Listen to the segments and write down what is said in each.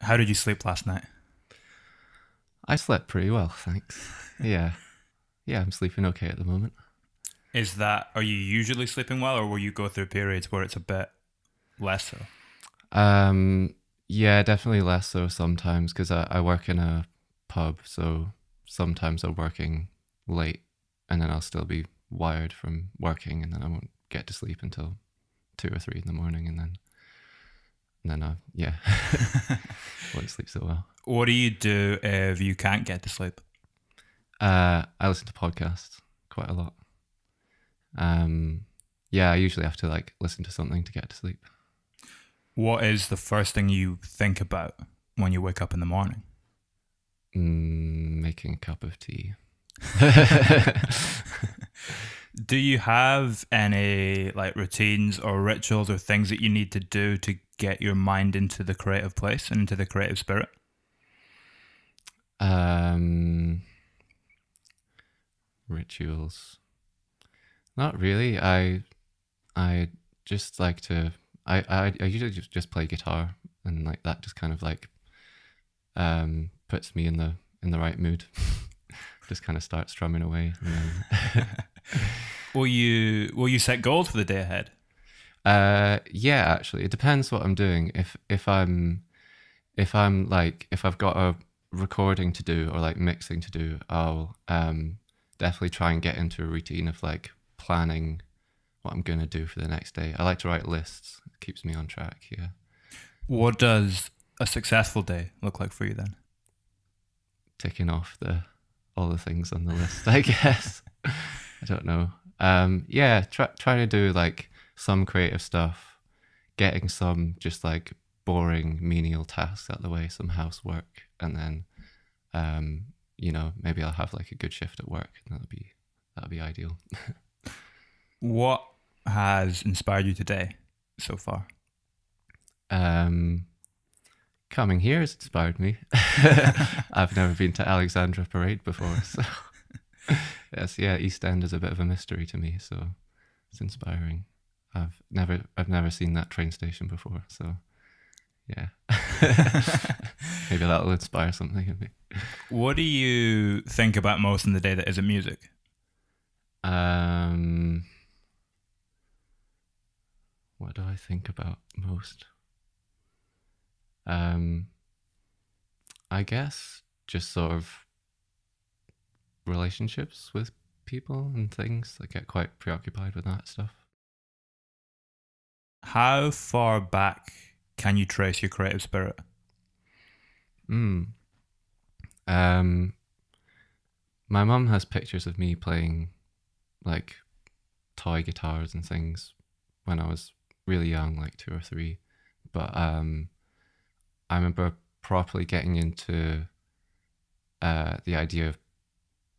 How did you sleep last night? I slept pretty well, thanks. Yeah. Yeah, I'm sleeping okay at the moment. Are you usually sleeping well, or will you go through periods where it's a bit less so? Um, yeah, definitely less so sometimes because I work in a pub, so sometimes I'm working late and then I'll still be wired from working and then I won't get to sleep until 2 or 3 in the morning and then yeah, won't sleep so well. What do you do if you can't get to sleep? I listen to podcasts quite a lot. Um, yeah, I usually have to like listen to something to get to sleep. What is the first thing you think about when you wake up in the morning? Making a cup of tea. Do you have any like routines or rituals or things that you need to do to get your mind into the creative place and into the creative spirit? Um, Rituals. Not really. I just like to. I usually just play guitar, and like that just kind of like puts me in the right mood. Just kind of start strumming away, and then Will you set goals for the day ahead? yeah, actually, it depends what I'm doing. If I'm like if I've got a recording to do or like mixing to do, I'll definitely try and get into a routine of like planning what I'm gonna do for the next day. I like to write lists. It keeps me on track. Yeah, What does a successful day look like for you then? ticking off the all the things on the list. I guess I don't know. Yeah, trying to do like some creative stuff, getting some just like boring menial tasks out of the way, some housework, and then maybe I'll have like a good shift at work, and that'll be ideal. What has inspired you today so far? um, Coming here has inspired me. I've never been to Alexandra Parade before, so yes, yeah, East End is a bit of a mystery to me, so it's inspiring. I've never seen that train station before, so yeah. Maybe that'll inspire something in me. What do you think about most in the day that isn't music? Um, what do I think about most? Um, I guess just sort of relationships with people and things. I get quite preoccupied with that stuff. How far back can you trace your creative spirit? Mm. Um, my mum has pictures of me playing like toy guitars and things when I was really young, like 2 or 3. But I remember properly getting into the idea of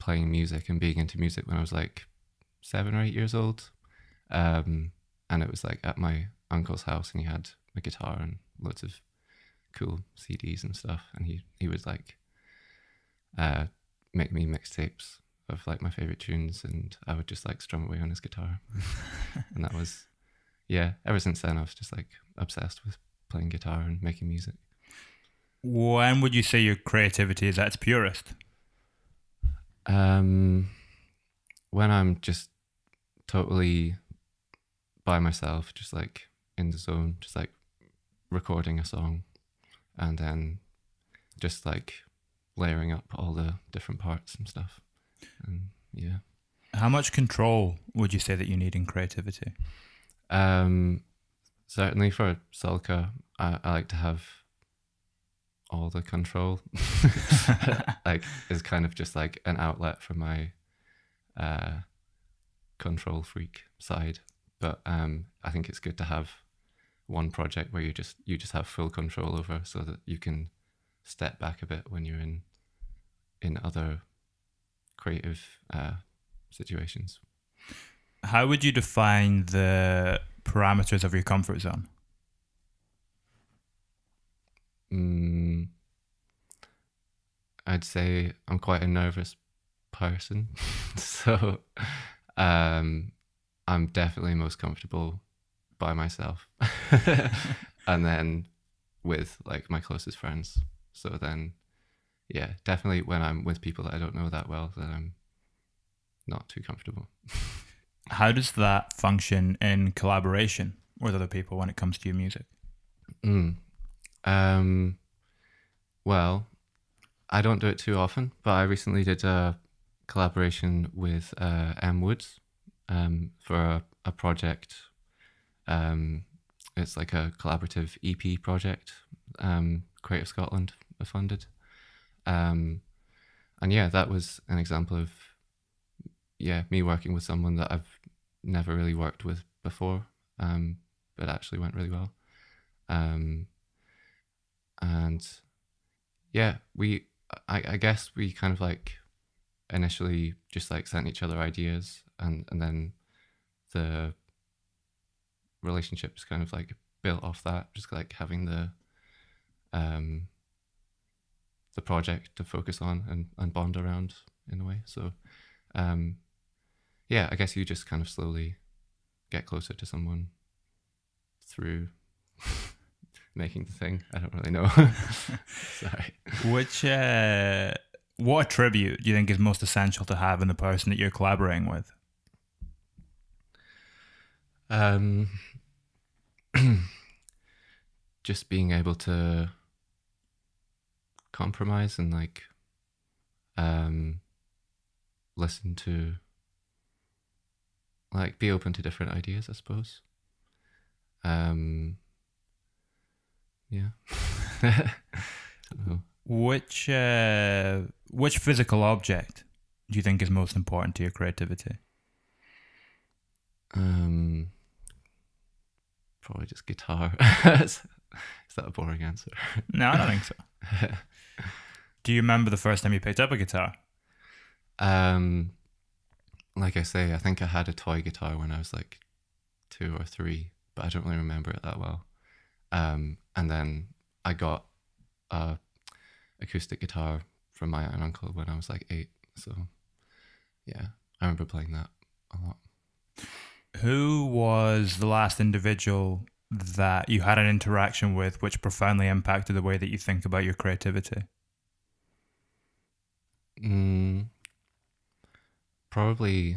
playing music and being into music when I was like 7 or 8 years old. And it was like at my uncle's house, and he had a guitar and loads of cool CDs and stuff. And he would like uh, make me mixtapes of like my favorite tunes, and I would just like strum away on his guitar. And that was, yeah. Ever since then, I was just like obsessed with playing guitar and making music. When would you say your creativity is at its purest? Um, when I'm just totally by myself, just like in the zone, just like recording a song and then just like layering up all the different parts and stuff. And yeah. How much control would you say that you need in creativity? Um, Certainly for Sulka, I like to have all the control. Like it's kind of just like an outlet for my uh, control freak side. But I think it's good to have one project where you just have full control over, so that you can step back a bit when you're in other creative situations. How would you define the parameters of your comfort zone? Mm, I'd say I'm quite a nervous person, so um, I'm definitely most comfortable by myself, and then with like my closest friends. So then, yeah, definitely when I'm with people that I don't know that well, then I'm not too comfortable. How does that function in collaboration with other people when it comes to your music? Mm. Um, well, I don't do it too often, but I recently did a collaboration with M Woods for a project. Um, it's like a collaborative EP project, Creative Scotland funded. Um, and yeah, that was an example of me working with someone that I've never really worked with before, but actually went really well. Um, and yeah, I guess we kind of like initially just like sent each other ideas, and then the relationship is kind of like built off that, just like having um the project to focus on and bond around in a way. So um yeah, I guess you just kind of slowly get closer to someone through making the thing. I don't really know. Sorry. Which what attribute do you think is most essential to have in the person that you're collaborating with? Um just being able to compromise and like um listen to, like, be open to different ideas, I suppose. Um yeah. Don't know. Which physical object do you think is most important to your creativity? Um Probably just guitar. Is that a boring answer? No, I don't think so. Do you remember the first time you picked up a guitar? um like I say, I think I had a toy guitar when I was like 2 or 3, but I don't really remember it that well. And then I got a acoustic guitar from my aunt and uncle when I was like 8. So yeah, I remember playing that a lot. Who was the last individual that you had an interaction with which profoundly impacted the way that you think about your creativity? Mm, Probably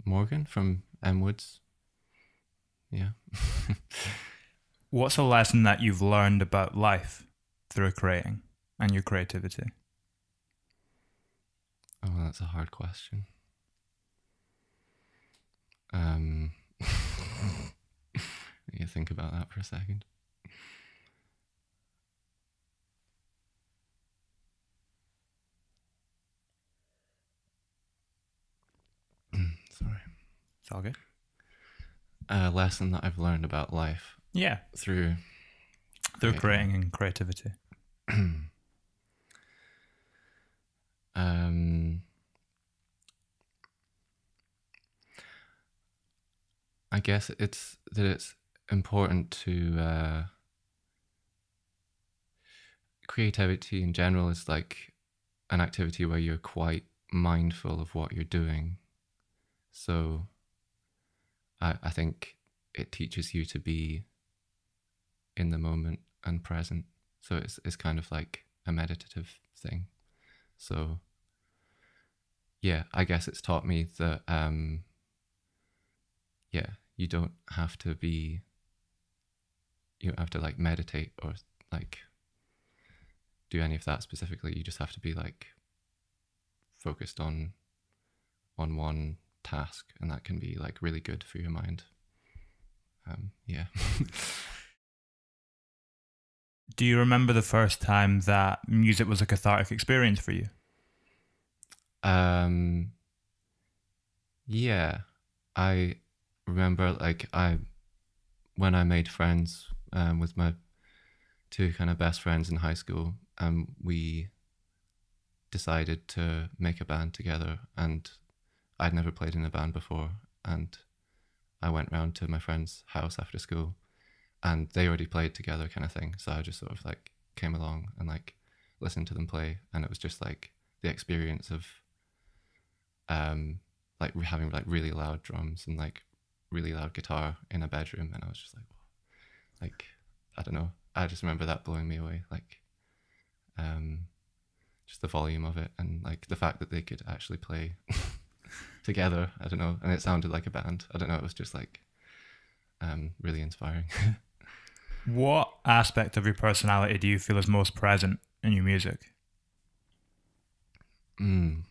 Morgan from M Woods. Yeah. What's a lesson that you've learned about life through creating and your creativity? Oh, that's a hard question. Um, you think about that for a second. Sorry. It's all good. A lesson that I've learned about life Yeah, through through creating and creativity. um, I guess it's that it's important to creativity in general is like an activity where you're quite mindful of what you're doing. So I think it teaches you to be in the moment and present. So it's kind of like a meditative thing. So yeah, I guess it's taught me that yeah, you don't have to be, you don't have to like meditate or like do any of that specifically. You just have to be like focused on one task, and that can be like really good for your mind. Yeah. Do you remember the first time that music was a cathartic experience for you? um yeah, I remember like I when I made friends with my 2 kind of best friends in high school, we decided to make a band together, and I'd never played in a band before, and I went round to my friend's house after school, and they already played together, kind of thing. So I just sort of like came along and like listened to them play, and it was just like the experience of like having like really loud drums and like really loud guitar in a bedroom, and I was just like I don't know. I just remember that blowing me away. Like, um, just the volume of it and like the fact that they could actually play together. I don't know, and it sounded like a band. I don't know. It was just like really inspiring. What aspect of your personality do you feel is most present in your music? mm.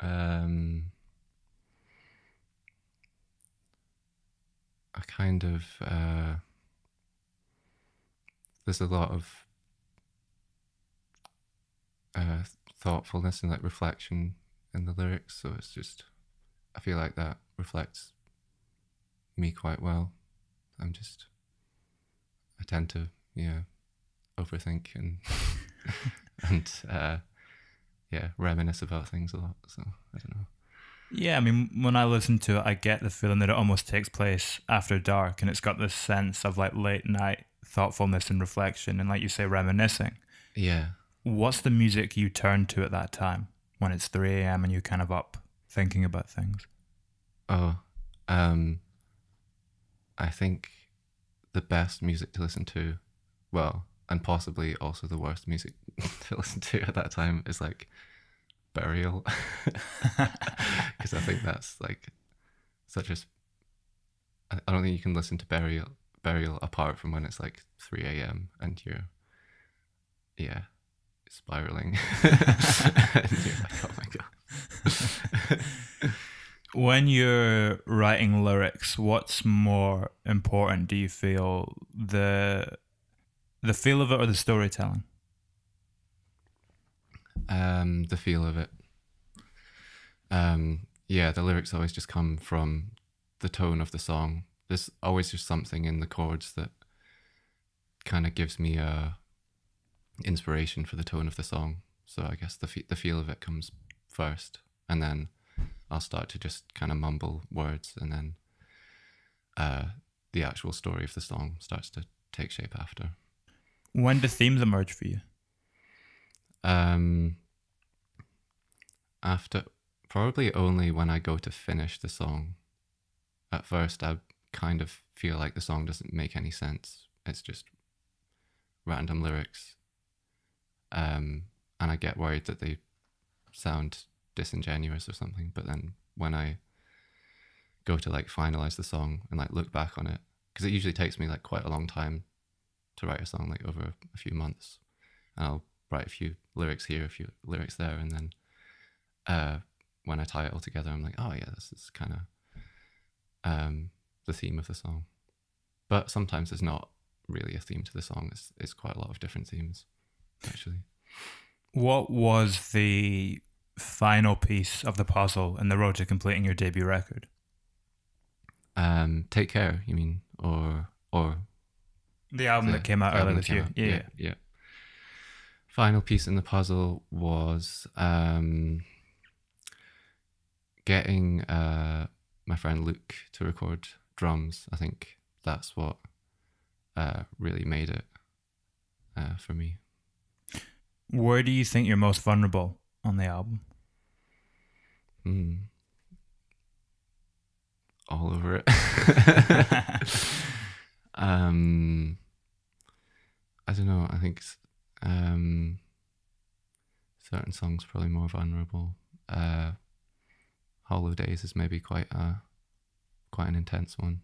um, I kind of there's a lot of thoughtfulness and like reflection in the lyrics, so it's just I feel like that reflects me quite well. I tend to overthink and and reminisce about things a lot. So I don't know. Yeah, I mean, when I listen to it, I get the feeling that it almost takes place after dark, and it's got this sense of like late night thoughtfulness and reflection, and like you say, reminiscing. Yeah. What's the music you turn to at that time when it's 3 a.m. and you're kind of up thinking about things? Oh, I think the best music to listen to, well, and possibly also the worst music to listen to at that time is like Burial, because I think that's like such a. I don't think you can listen to Burial apart from when it's like 3 a.m. and you're, yeah, spiraling. And you're like, oh my god. When you're writing lyrics, what's more important? Do you feel the feel of it or the storytelling? The feel of it. Yeah, the lyrics always just come from the tone of the song. There's always just something in the chords that kind of gives me a inspiration for the tone of the song. So I guess the feel of it comes first, and then I'll start to just kind of mumble words, and then the actual story of the song starts to take shape after. When do themes emerge for you? After probably only when I go to finish the song. At first, I kind of feel like the song doesn't make any sense. It's just random lyrics, and I get worried that they sound disingenuous or something. But then when I go to like finalize the song and like look back on it, because it usually takes me like quite a long time to write a song, like over a few months, and I'll write a few lyrics here, a few lyrics there, and then when I tie it all together, I'm like, oh yeah, this is kind of the theme of the song. But sometimes there's not really a theme to the song. It's quite a lot of different themes, actually. What was the final piece of the puzzle in the road to completing your debut record? Take Care, you mean, or The album that came out earlier this year. Yeah. Final piece in the puzzle was getting my friend Luke to record drums. I think that's what really made it for me. Where do you think you're most vulnerable on the album? All over it. I don't know. I think certain songs probably more vulnerable. Hollow Days is maybe quite an intense one.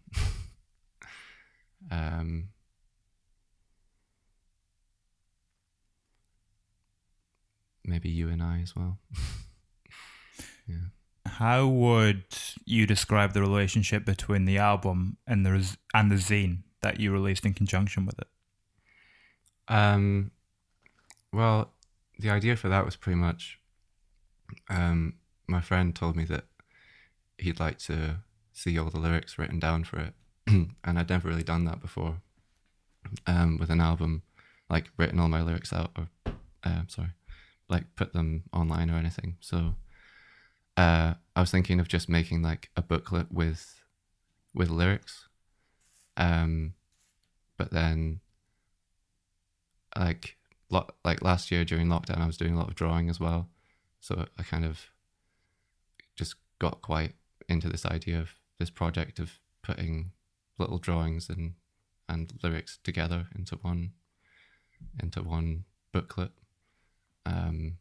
Maybe You and I as well. Yeah. How would you describe the relationship between the album and the zine that you released in conjunction with it? Well, the idea for that was pretty much my friend told me that he'd like to see all the lyrics written down for it. And I'd never really done that before with an album, like written all my lyrics out or like put them online or anything. So I was thinking of just making like a booklet with lyrics. But then like last year during lockdown, I was doing a lot of drawing as well. So I kind of just got quite into this idea of this project of putting little drawings and and lyrics together into one booklet. And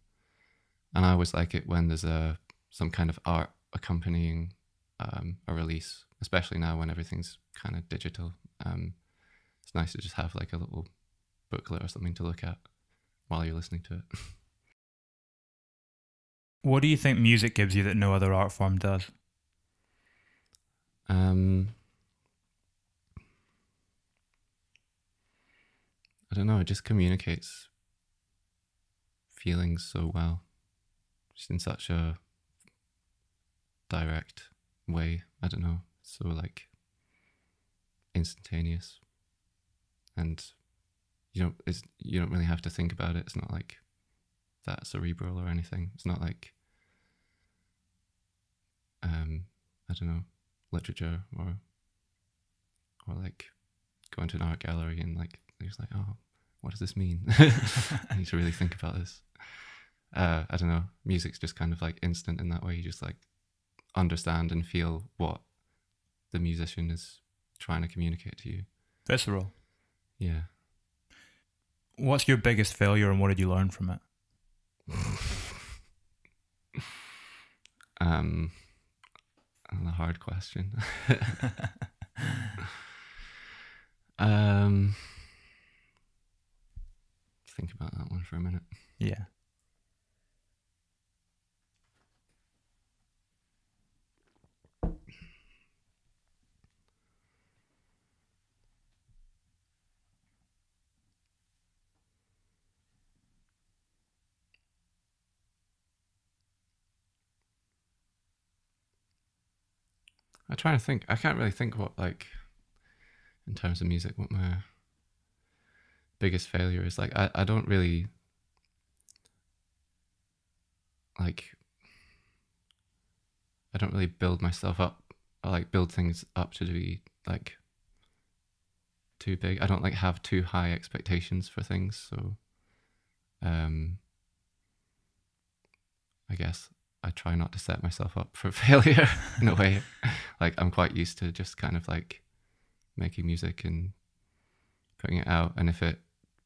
I always like it when there's some kind of art accompanying a release, especially now when everything's kind of digital. It's nice to just have like a little booklet or something to look at while you're listening to it. What do you think music gives you that no other art form does? I don't know, it just communicates feelings so well, just in such a direct way. I don't know, so like instantaneous, and you don't really have to think about it. It's not like that cerebral or anything. It's not like I don't know, literature or like going to an art gallery and like you're just like, oh, what does this mean? I need to really think about this. I don't know. Music's just kind of like instant in that way. You just like understand and feel what the musician is trying to communicate to you. Visceral. Yeah. What's your biggest failure and what did you learn from it? A hard question. Think about that one for a minute. Yeah. I'm trying to think. I can't really think what, like, in terms of music, what my biggest failure is. Like, I don't really, like, I don't really build myself up, or like build things up to be like too big. I don't like have too high expectations for things. So, I guess I try not to set myself up for failure in a way. Like, I'm quite used to just kind of like making music and putting it out. And if it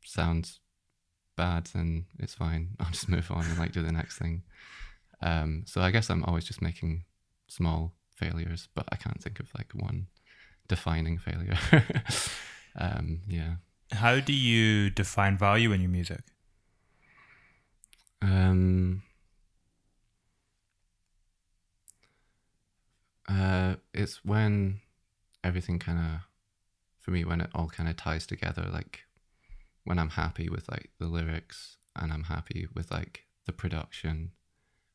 sounds bad, then it's fine. I'll just move on and like do the next thing. So I guess I'm always just making small failures, but I can't think of like one defining failure. Yeah. How do you define value in your music? It's when everything kind of, for me, when it all kind of ties together, like when I'm happy with like the lyrics and I'm happy with like the production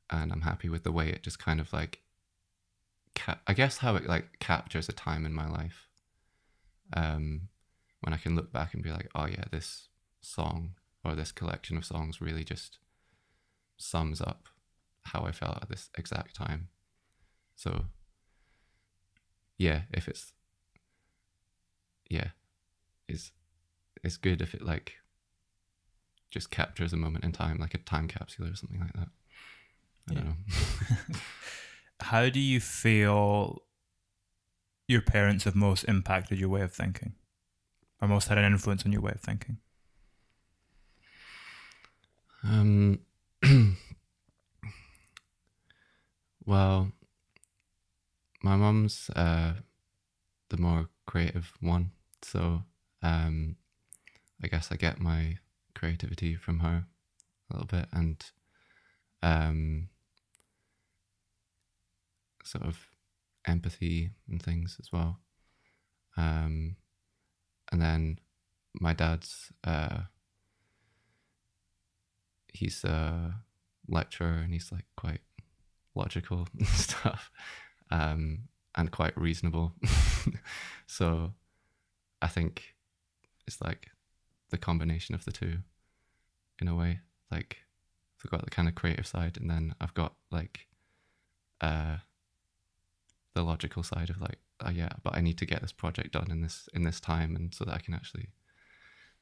and I'm happy with the way it just kind of like, I guess how it like captures a time in my life. When I can look back and be like, oh yeah, this song or this collection of songs really just sums up how I felt at this exact time. So yeah, if it's, yeah, it's good if it like just captures a moment in time, like a time capsule or something like that. I don't know. How do you feel your parents have most impacted your way of thinking, or most had an influence on your way of thinking? Well, my mum's the more creative one, so I guess I get my creativity from her a little bit, and sort of empathy and things as well. And then my dad's he's a lecturer and he's like quite logical and stuff, and quite reasonable. So I think it's like the combination of the two in a way. Like I've got the kind of creative side, and then I've got like the logical side of like, oh yeah, but I need to get this project done in this time, and so that I can actually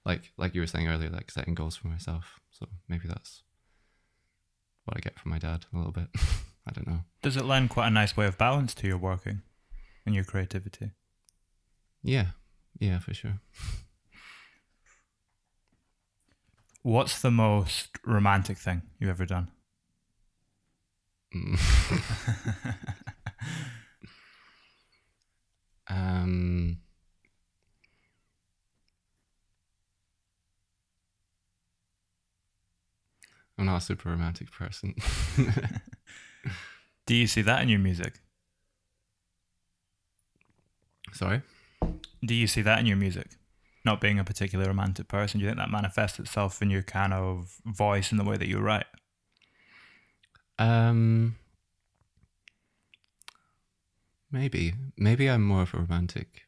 like you were saying earlier, like setting goals for myself. So maybe that's what I get from my dad a little bit. I don't know. Does it lend quite a nice way of balance to your working and your creativity? Yeah, Yeah, for sure. What's the most romantic thing you've ever done? Mm. um, I'm not a super romantic person. Do you see that in your music? Sorry? Do you see that in your music? Not being a particularly romantic person, do you think that manifests itself in your kind of voice and the way that you write? Um, maybe I'm more of a romantic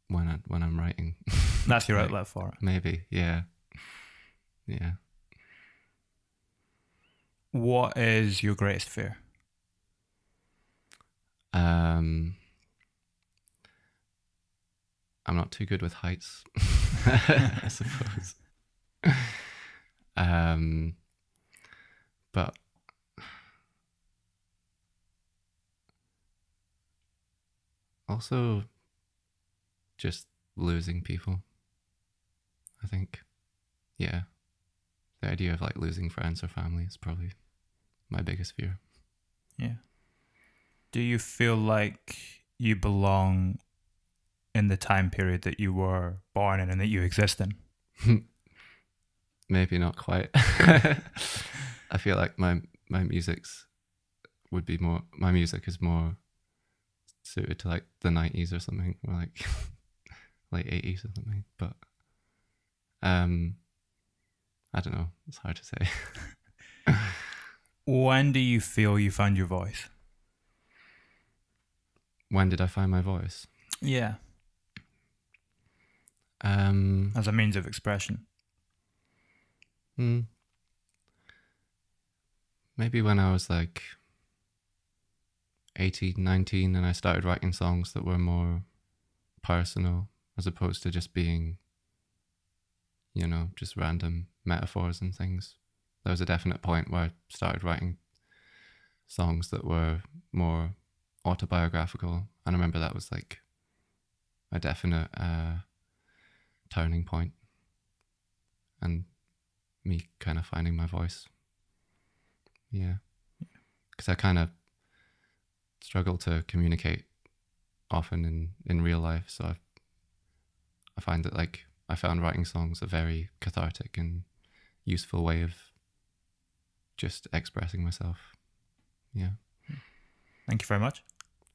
when I'm writing. That's your Like, outlet for it. maybe, yeah, yeah. What is your greatest fear? Um, I'm not too good with heights, I suppose. Um, but also just losing people. I think, yeah, the idea of like losing friends or family is probably my biggest fear. Yeah. Do you feel like you belong in the time period that you were born in and that you exist in? Maybe not quite. I feel like my music's would be more. My music is more suited to like the 90s or something, or like late 80s or something. But um, I don't know. It's hard to say. When do you feel you found your voice? When did I find my voice? Yeah. Um, As a means of expression. hmm, maybe when I was like 18, 19, and I started writing songs that were more personal as opposed to just being, just random metaphors and things. There was a definite point where I started writing songs that were more autobiographical. And I remember that was like a definite turning point and me kind of finding my voice. Yeah. Because I kind of struggle to communicate often in real life. So I find that like I found writing songs a very cathartic and useful way of just expressing myself. Yeah. Thank you very much.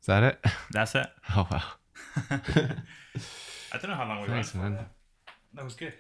Is that it? That's it. Oh, wow. I don't know how long we went Thanks, for. man. That was good.